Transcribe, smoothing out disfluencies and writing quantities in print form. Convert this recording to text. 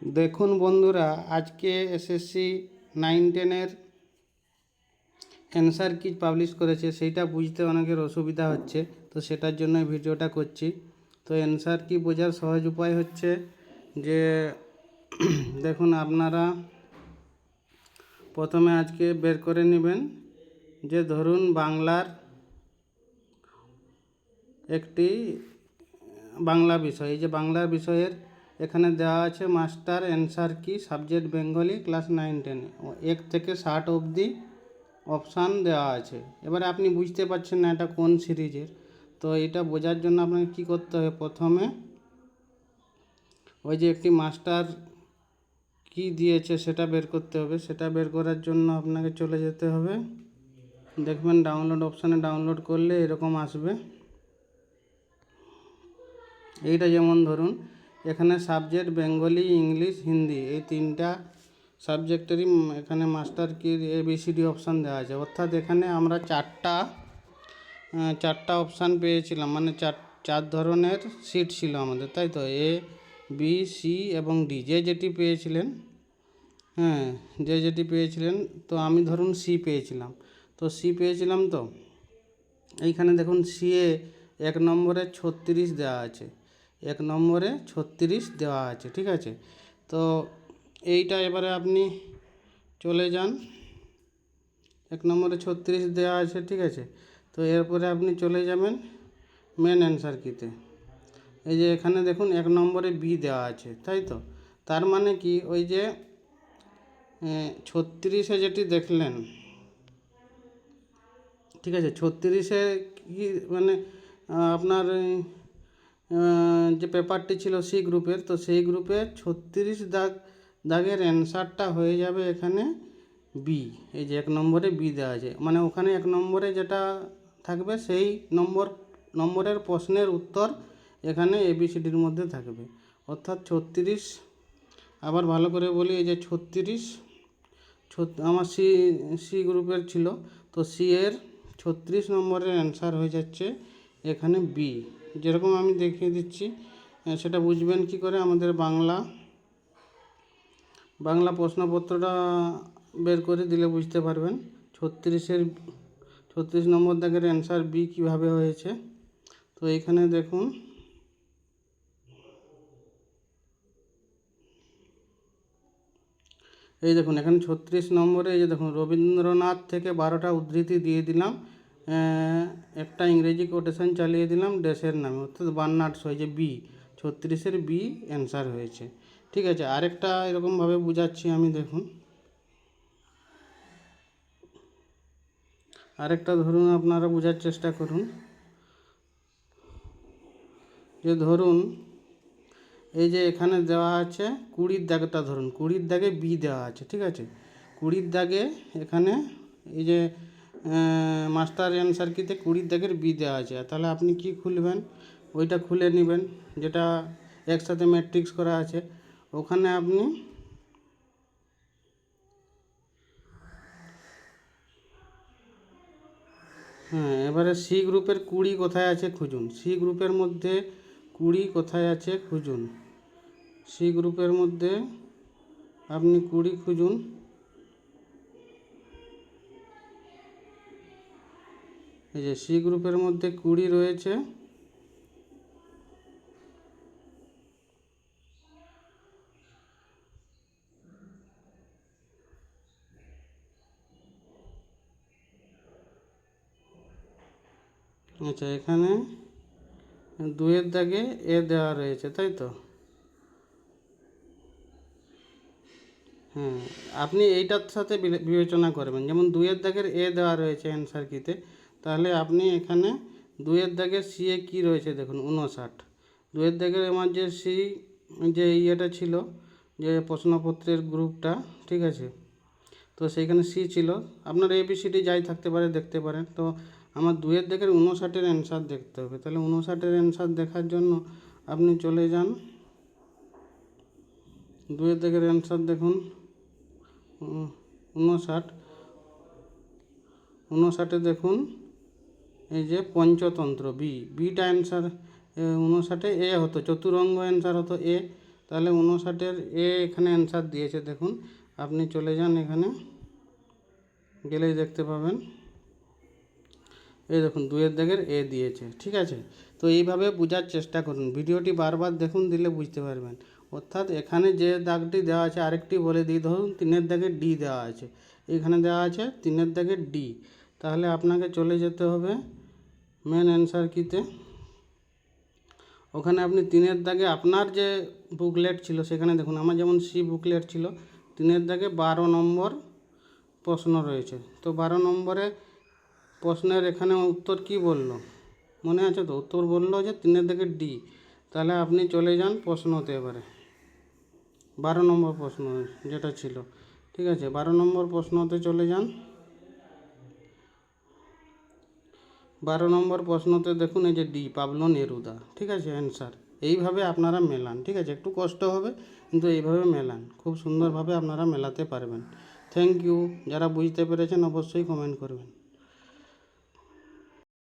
দেখুন বন্ধুরা, আজকে এসএসসি 9-10-এর অ্যান্সার কি পাবলিশ করেছে সেইটা বুঝতে অনেকের অসুবিধা হচ্ছে, তো সেটার জন্য এই ভিডিওটা করছি। তো অ্যান্সার কি বোঝার সহজ উপায় হচ্ছে যে দেখুন, আপনারা প্রথমে আজকে বের করে নেবেন যে ধরুন বাংলার একটি বাংলা বিষয়, এই যে বাংলা বিষয়ের এখানে দেওয়া আছে মাস্টার অ্যান্সার কি সাবজেক্ট বেঙ্গলি ক্লাস 9-10, 1 থেকে 60 অবধি অপশান দেওয়া আছে। এবারে আপনি বুঝতে পারছেন না এটা কোন সিরিজের, তো এটা বোঝার জন্য আপনাকে কী করতে হবে, প্রথমে ওই যে একটি মাস্টার কি দিয়েছে সেটা বের করতে হবে। সেটা বের করার জন্য আপনাকে চলে যেতে হবে, দেখবেন ডাউনলোড অপশানে ডাউনলোড করলে এরকম আসবে। এইটা যেমন ধরুন এখানে সাবজেক্ট বেঙ্গলি, ইংলিশ, হিন্দি এই তিনটা সাবজেক্টেরই এখানে মাস্টার কি ABCD অপশান দেওয়া আছে। অর্থাৎ এখানে আমরা চারটা অপশান পেয়েছিলাম, মানে চার ধরনের সিট ছিল আমাদের, তাই তো A, B, C এবং D। যে যেটি পেয়েছিলেন, যে যেটি পেয়েছিলেন, তো আমি ধরুন C পেয়েছিলাম, তো এইখানে দেখুন C-এ 1 নম্বরে 36 দেওয়া আছে, 1 নম্বরে 36 দেওয়া আছে, ঠিক আছে। তো এইটা এবারে আপনি চলে যান, 1 নম্বরে 36 দেওয়া আছে, ঠিক আছে। তো এরপরে আপনি চলে যাবেন মেন অ্যান্সার কিতে। এই যে এখানে দেখুন 1 নম্বরে B দেওয়া আছে, তাই তো। তার মানে কি, ওই যে 36-এ যেটি দেখলেন, ঠিক আছে, 36-এ কি মানে আপনার যে পেপারটি ছিল C গ্রুপের, তো সেই গ্রুপে 36 দাগের অ্যান্সারটা হয়ে যাবে এখানে B। এই যে 1 নম্বরে B দেওয়া আছে, মানে ওখানে 1 নম্বরে যেটা থাকবে সেই নম্বরের প্রশ্নের উত্তর এখানে ABCDর মধ্যে থাকবে। অর্থাৎ 36, আবার ভালো করে বলি, এই যে 36 আমার সি গ্রুপের ছিল, তো C-এর 36 নম্বরের অ্যান্সার হয়ে যাচ্ছে এখানে B। যেরকম আমি দেখিয়ে দিচ্ছি, সেটা বুঝবেন কি করে, আমাদের বাংলা প্রশ্নপত্রটা বের করে দিলে বুঝতে পারবেন 36 নম্বর দাগের অ্যান্সার B কীভাবে হয়েছে। তো এখানে দেখুন, এই দেখুন এখানে 36 নম্বরে এই যে দেখুন রবীন্দ্রনাথ থেকে 12টা উদ্ধৃতি দিয়ে দিলাম, একটা ইংরেজি কোটেশন চালিয়ে দিলাম দেশের নামে, অর্থাৎ বার্নার্ডস হয় যে B, 36-এর B অ্যান্সার হয়েছে, ঠিক আছে। আরেকটা এরকমভাবে বুঝাচ্ছি আমি, দেখুন আরেকটা ধরুন আপনারা বোঝার চেষ্টা করুন, যে ধরুন এই যে এখানে দেওয়া আছে 20-র দাগেটা, ধরুন 20-র দাগে B দেওয়া আছে, ঠিক আছে। 20-র দাগে এখানে এই যে মাস্টার অ্যান্সার কিতে 20-র দাগের B দেওয়া আছে, তাহলে আপনি কি খুলবেন, ওইটা খুলে নেবেন যেটা একসাথে ম্যাট্রিক্স করা আছে। ওখানে আপনি এবারে C গ্রুপের 20 কোথায় আছে খুঁজুন, C গ্রুপের মধ্যে 20 কোথায় আছে খুঁজুন, C গ্রুপের মধ্যে আপনি 20 খুঁজুন। এই যে C গ্রুপের মধ্যে 20 রয়েছে, আচ্ছা। এখানে 2-এর দাগে A দেওয়া রয়েছে, তাই তো। আপনি এইটার সাথে বিবেচনা করবেন, যেমন 2-এর দাগের A দেওয়া রয়েছে অ্যান্সার কিতে, তাহলে আপনি এখানে 2-এর দাগের C-এ কী রয়েছে দেখুন 59। 2-এর দাগের আমার যে C যে ইয়েটা ছিল, যে প্রশ্নপত্রের গ্রুপটা, ঠিক আছে, তো সেইখানে C ছিল, আপনার ABCD যাই থাকতে পারে দেখতে পারেন। তো আমার 2-এর দাগের 59-এর অ্যান্সার দেখতে হবে, তাহলে 59-এর অ্যান্সার দেখার জন্য আপনি চলে যান 2-এর দাগের অ্যান্সার দেখুন 59। দেখুন এই যে পঞ্চতন্ত্র বিটা অ্যান্সার 59-এ A হতো, চতুরঙ্গ অ্যান্সার হতো A, তাহলে 59-এর এ এখানে অ্যান্সার দিয়েছে। দেখুন, আপনি চলে যান এখানে, গেলেই দেখতে পাবেন, এই দেখুন 2-এর দাগের এ দিয়েছে। ঠিক আছে, তো এইভাবে বোঝার চেষ্টা করুন, ভিডিওটি বারবার দেখুন, দিলে বুঝতে পারবেন। অর্থাৎ এখানে যে দাগটি দেওয়া আছে, আরেকটি বলে দিই, ধরুন 3-এর দাগের ডি দেওয়া আছে, এখানে দেওয়া আছে 3-এর দাগের ডি। তাহলে আপনাকে চলে যেতে হবে মেন অ্যান্সার কিতে, ওখানে আপনি 3-এর দাগে আপনার যে বুকলেট ছিল সেখানে দেখুন, আমার যেমন সি বুকলেট ছিল, 3-এর দাগে 12 নম্বর প্রশ্ন রয়েছে। তো 12 নম্বরে প্রশ্নের এখানে উত্তর কি বলল, মনে আছে তো? উত্তর বললো যে 3-এর দাগে ডি। তাহলে আপনি চলে যান প্রশ্নতে, এবারে 12 নম্বর প্রশ্ন যেটা ছিল। ঠিক আছে, 12 নম্বর প্রশ্নতে চলে যান। 12 নম্বর প্রশ্নতে দেখুন, এই যে ডি, পাবলো নেরুদা। ঠিক আছে, অ্যান্সার। এইভাবে আপনারা মেলান। ঠিক আছে, একটু কষ্ট হবে, কিন্তু এইভাবে মেলান, খুব সুন্দরভাবে আপনারা মেলাতে পারবেন। Thank you. যারা বুঝতে পেরেছেন অবশ্যই কমেন্ট করবেন।